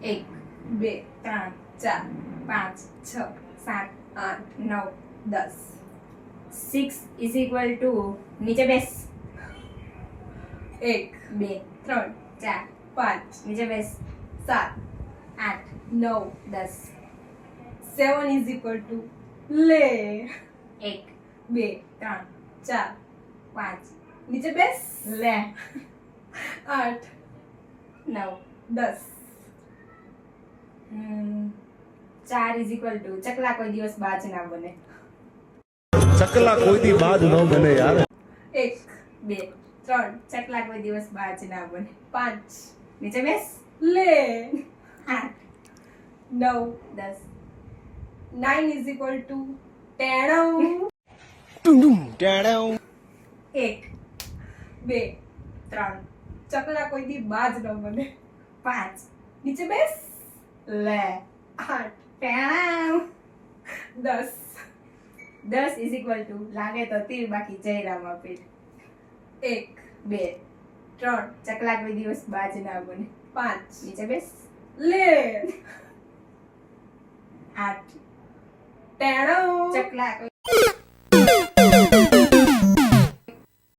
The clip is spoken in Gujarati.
1 2 3 4 5 6 7 8 9 10 6 is equal to નીચે બેસ 1 2 3 4 5 નીચે બેસ 7 8 9 10 7 is equal to લે 1 2 3 4 5 નીચે બેસ લે 8 9 10 4 is equal to ચકલા કોઈ દિવસ બાજ ના બને ચકલા કોઈ દી બાજ ન બને યાર 1 2 3 ચકલા કોઈ દિવસ બાજ ના બને 5 નીચે બેસ લે 8 9 10 9 is equal to ટેણું 1 2 3 ચકલા કોઈ દી બાજ ન બને 5 નીચે બેસ લે 8 ટેણું 10 10 is equal to લાગે તો તીર બાકી જયરામાં પીર 1 2 3 ચકલા કોઈ દિવસ બાજ ના બને 5 નીચે બેસ લે 8 ટેણું ચકલા કોઈ